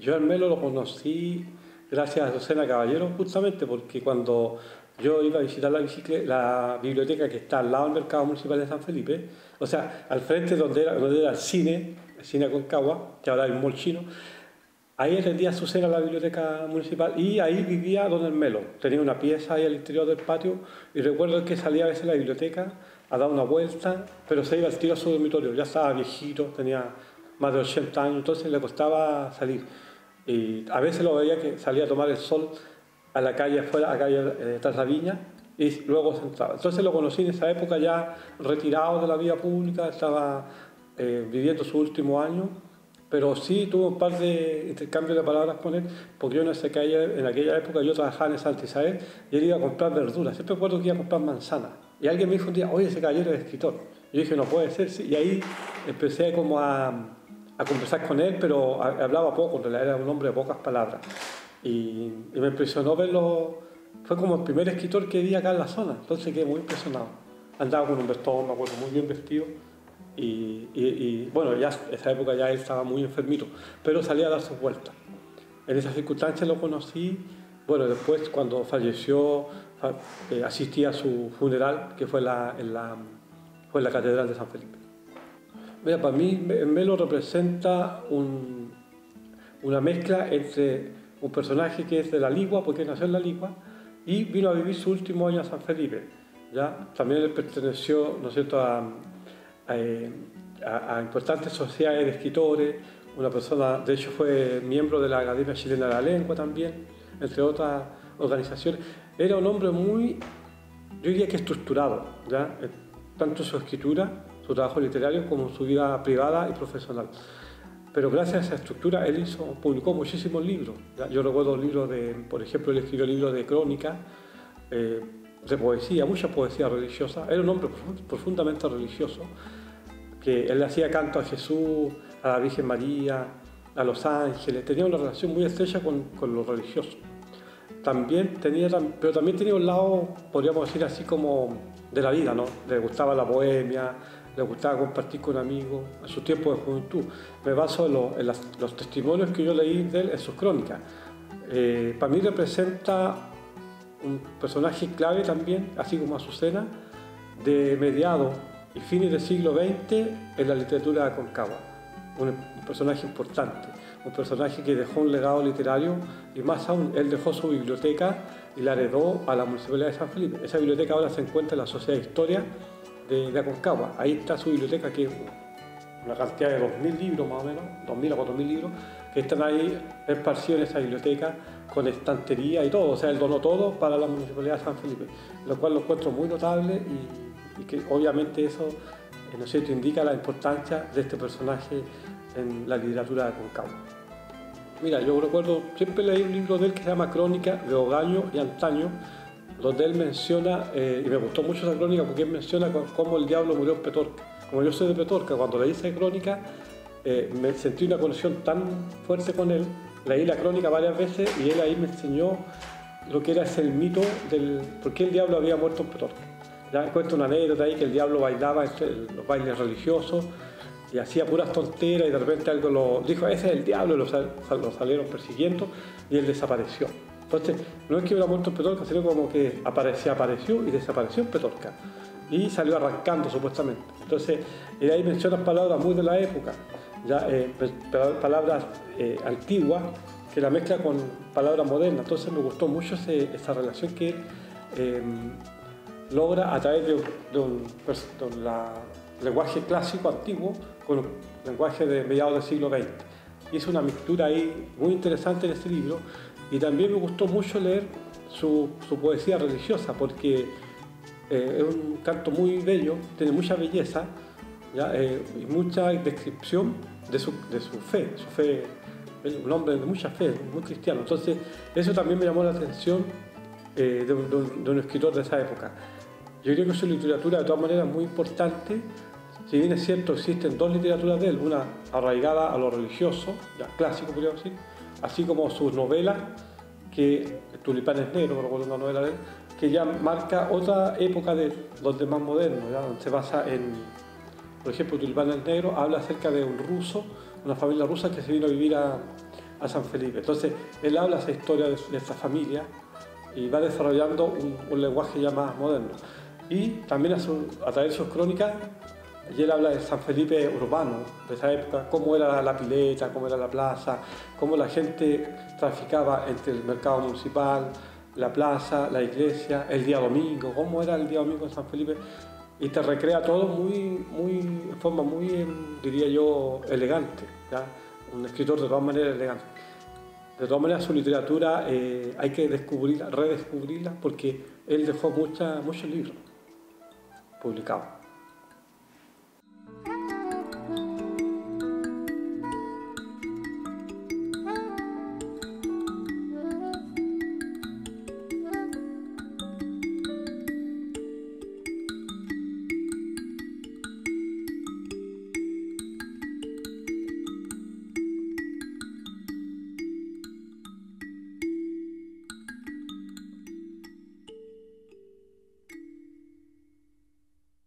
Yo al Melo lo conocí gracias a Susana Caballero, justamente porque cuando yo iba a visitar la biblioteca que está al lado del Mercado Municipal de San Felipe, o sea, al frente donde era el cine Aconcagua, que ahora hay un mall chino, ahí atendía Susana la biblioteca municipal y ahí vivía don el Melo. Tenía una pieza ahí al interior del patio y recuerdo que salía a veces a la biblioteca a dar una vuelta, pero se iba al tiro a su dormitorio. Ya estaba viejito, tenía más de 80 años, entonces le costaba salir. Y a veces lo veía que salía a tomar el sol a la calle afuera, a la calle tras la viña, y luego se entraba. Entonces lo conocí en esa época ya retirado de la vida pública, estaba viviendo su último año, pero sí tuve un par de intercambios de palabras con él, porque yo en aquella época yo trabajaba en Santa Isabel y él iba a comprar verduras. Siempre recuerdo que iba a comprar manzanas. Y alguien me dijo un día, oye, ese caballero es escritor. Yo dije, no puede ser, sí. Y ahí empecé como a conversar con él, pero hablaba poco, en realidad era un hombre de pocas palabras. Y me impresionó verlo, fue como el primer escritor que vi acá en la zona, entonces quedé muy impresionado. Andaba con un vestón, me acuerdo, muy bien vestido. Bueno, ya en esa época ya él estaba muy enfermito, pero salía a dar sus vueltas. En esas circunstancias lo conocí, bueno, después cuando falleció asistí a su funeral, que fue fue en la Catedral de San Felipe. Mira, para mí Melo representa una mezcla entre un personaje que es de La Ligua, porque nació en La Ligua, y vino a vivir su último año a San Felipe. ¿Ya? También él perteneció, ¿no es cierto?, a importantes sociedades de escritores, una persona, de hecho fue miembro de la Academia Chilena de la Lengua también, entre otras organizaciones. Era un hombre muy, yo diría que estructurado, ¿ya? Tanto su escritura, su trabajo literario, como su vida privada y profesional. Pero gracias a esa estructura él publicó muchísimos libros. ¿Ya? Yo recuerdo libros por ejemplo, él escribió libros de crónica, de poesía, mucha poesía religiosa. Era un hombre profundamente religioso, que él hacía canto a Jesús, a la Virgen María, a los ángeles, tenía una relación muy estrecha con lo religioso. Pero también tenía un lado, podríamos decir así, como de la vida, ¿no? Le gustaba la bohemia, le gustaba compartir con amigos, en su tiempo de juventud. Me baso en los testimonios que yo leí de él en sus crónicas. Para mí representa un personaje clave también, así como Azucena, de mediados y fines del siglo XX en la literatura de Aconcagua. Un personaje importante, un personaje que dejó un legado literario y más aún, él dejó su biblioteca y la heredó a la Municipalidad de San Felipe. Esa biblioteca ahora se encuentra en la Sociedad de Historia de Aconcagua. Ahí está su biblioteca, que es una cantidad de 2.000 libros más o menos, 2.000 a 4.000 libros, que están ahí esparcidos en esa biblioteca con estantería y todo. O sea, él donó todo para la Municipalidad de San Felipe, lo cual lo encuentro muy notable y que obviamente eso, ¿no es cierto?, indica la importancia de este personaje en la literatura de Aconcagua. Mira, yo recuerdo, siempre leí un libro de él que se llama Crónica de Ogaño y Antaño, donde él menciona, y me gustó mucho esa crónica porque él menciona cómo el diablo murió en Petorca. Como yo soy de Petorca, cuando leí esa crónica me sentí una conexión tan fuerte con él. Leí la crónica varias veces y él ahí me enseñó lo que era ese mito del por qué el diablo había muerto en Petorca. Ya cuento una anécdota ahí que el diablo bailaba en los bailes religiosos y hacía puras tonteras y de repente algo lo dijo, ese es el diablo, y lo salieron persiguiendo y él desapareció. Entonces, no es que hubiera muerto en Petorca, sino como que apareció y desapareció en Petorca y salió arrancando supuestamente. Entonces, ahí mencionas palabras muy de la época, ya, palabras antiguas que la mezcla con palabras modernas. Entonces me gustó mucho esa relación que logra a través de un lenguaje clásico antiguo con un lenguaje de mediados del siglo XX. Hizo una mixtura ahí muy interesante en este libro y también me gustó mucho leer su poesía religiosa porque es un canto muy bello, tiene mucha belleza, ¿ya? Y mucha descripción de su fe. Su fe, un hombre de mucha fe, muy cristiano. Entonces eso también me llamó la atención de un escritor de esa época. Yo creo que su literatura de todas maneras es muy importante. Si bien es cierto, existen dos literaturas de él, una arraigada a lo religioso, ya clásico podríamos decir, así como sus novelas, que Tulipanes Negros, me recuerdo una novela de él, que ya marca otra época de los demás modernos, ¿ya? Donde se basa en, por ejemplo, Tulipanes Negros habla acerca de un ruso, una familia rusa que se vino a vivir a a San Felipe. Entonces, él habla esa historia de esa familia y va desarrollando un lenguaje ya más moderno. Y también a través de sus crónicas, y él habla de San Felipe urbano, de esa época, cómo era la pileta, cómo era la plaza, cómo la gente traficaba entre el mercado municipal, la plaza, la iglesia, el día domingo, cómo era el día domingo en San Felipe. Y te recrea todo en forma muy, diría yo, elegante, ¿ya? Un escritor de todas maneras elegante. De todas maneras, su literatura hay que redescubrirla, porque él dejó muchos libros publicados.